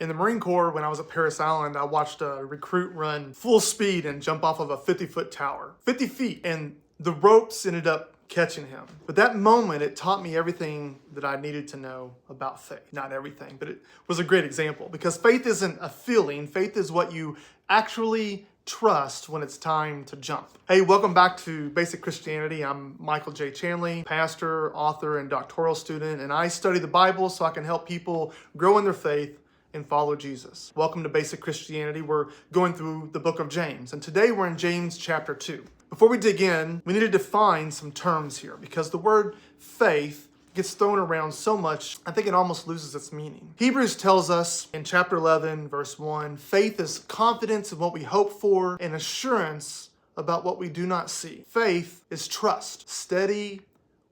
In the Marine Corps, when I was at Parris Island, I watched a recruit run full speed and jump off of a 50-foot tower, 50 feet, and the ropes ended up catching him. But that moment, it taught me everything that I needed to know about faith. Not everything, but it was a great example because faith isn't a feeling. Faith is what you actually trust when it's time to jump. Hey, welcome back to Basic Christianity. I'm Michael J. Chanley, pastor, author, and doctoral student, and I study the Bible so I can help people grow in their faith and follow Jesus. Welcome to Basic Christianity. We're going through the book of James, and today we're in James chapter 2. Before we dig in, we need to define some terms here because the word faith gets thrown around so much, I think it almost loses its meaning. Hebrews tells us in chapter 11, verse 1, faith is confidence in what we hope for and assurance about what we do not see. Faith is trust, steady,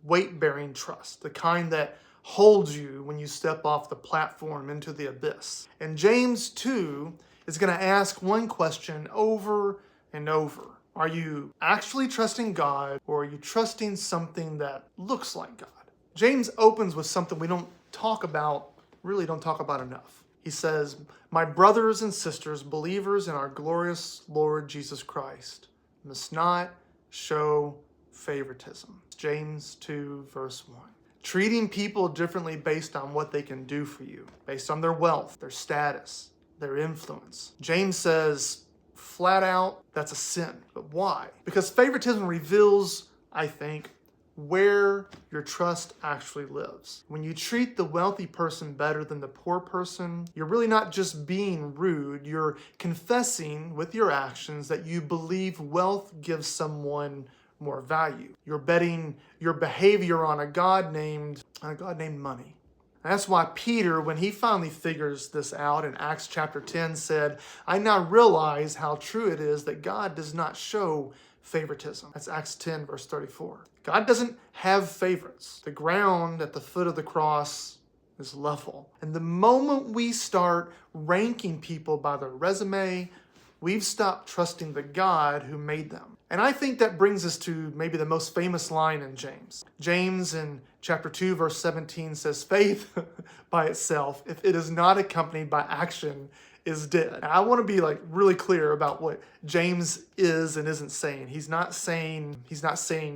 weight-bearing trust, the kind that holds you when you step off the platform into the abyss. And James 2 is going to ask one question over and over. Are you actually trusting God, or are you trusting something that looks like God? James opens with something we don't talk about enough. He says, "My brothers and sisters, believers in our glorious Lord Jesus Christ, must not show favoritism." James 2, verse 1. Treating people differently based on what they can do for you, based on their wealth, their status, their influence. James says, flat out, that's a sin. But why? Because favoritism reveals, I think, where your trust actually lives. When you treat the wealthy person better than the poor person, you're really not just being rude, you're confessing with your actions that you believe wealth gives someone more value. You're betting your behavior on a God named money. And that's why Peter, when he finally figures this out in Acts chapter 10, said, "I now realize how true it is that God does not show favoritism." That's Acts 10, verse 34. God doesn't have favorites. The ground at the foot of the cross is level. And the moment we start ranking people by their resume, we've stopped trusting the God who made them. And I think that brings us to maybe the most famous line in James. James in chapter 2, verse 17 says, "Faith by itself, if it is not accompanied by action, is dead." And I want to be really clear about what James is and isn't saying. He's not saying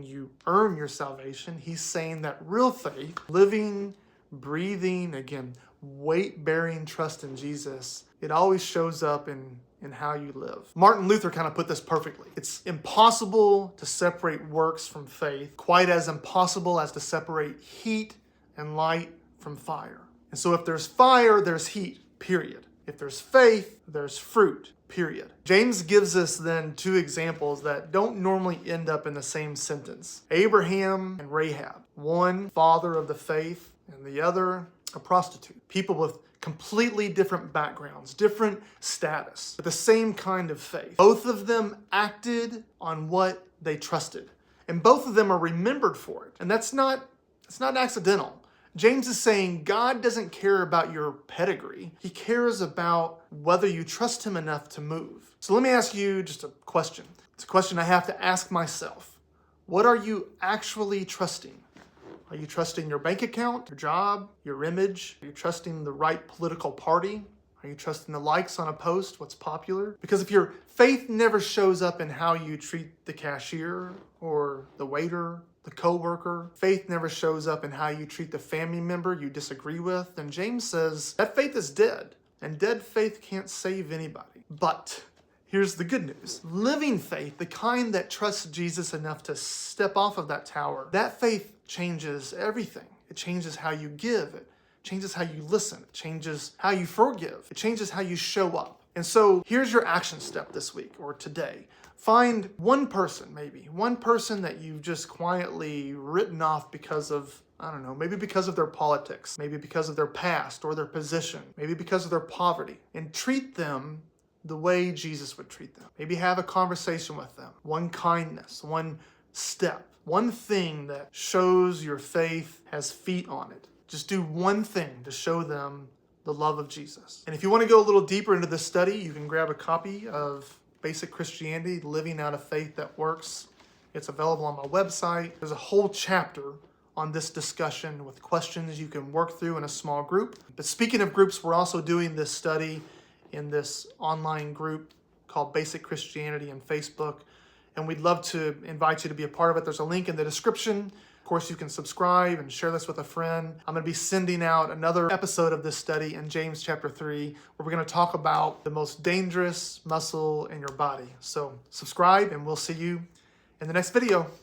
you earn your salvation. He's saying that real faith, living, breathing, again, weight-bearing trust in Jesus, it always shows up in how you live. Martin Luther kind of put this perfectly. It's impossible to separate works from faith, quite as impossible as to separate heat and light from fire. And so if there's fire, there's heat, period. If there's faith, there's fruit, period. James gives us then two examples that don't normally end up in the same sentence. Abraham and Rahab. One, father of the faith, and the other, a prostitute. People with completely different backgrounds, different status, but the same kind of faith. Both of them acted on what they trusted, and both of them are remembered for it. And it's not accidental. James is saying God doesn't care about your pedigree. He cares about whether you trust him enough to move. So let me ask you just a question. It's a question I have to ask myself. What are you actually trusting? Are you trusting your bank account, your job, your image? Are you trusting the right political party? Are you trusting the likes on a post, what's popular? Because if your faith never shows up in how you treat the cashier or the waiter, the coworker, faith never shows up in how you treat the family member you disagree with, then James says that faith is dead, and dead faith can't save anybody. But here's the good news. Living faith, the kind that trusts Jesus enough to step off of that tower, that faith changes everything. It changes how you give. It changes how you listen. It changes how you forgive. It changes how you show up. And so here's your action step this week or today. Find one person that you've just quietly written off because of, maybe because of their politics, maybe because of their past or their position, maybe because of their poverty, and treat them the way Jesus would treat them. Maybe have a conversation with them. One kindness, one step, one thing that shows your faith has feet on it. Just do one thing to show them the love of Jesus. And if you want to go a little deeper into this study, you can grab a copy of Basic Christianity, Living Out a Faith That Works. It's available on my website. There's a whole chapter on this discussion with questions you can work through in a small group. But speaking of groups, we're also doing this study in this online group called Basic Christianity on Facebook, and we'd love to invite you to be a part of it. There's a link in the description. Of course, you can subscribe and share this with a friend. I'm going to be sending out another episode of this study in James chapter 3, where we're going to talk about the most dangerous muscle in your body. So subscribe, and we'll see you in the next video.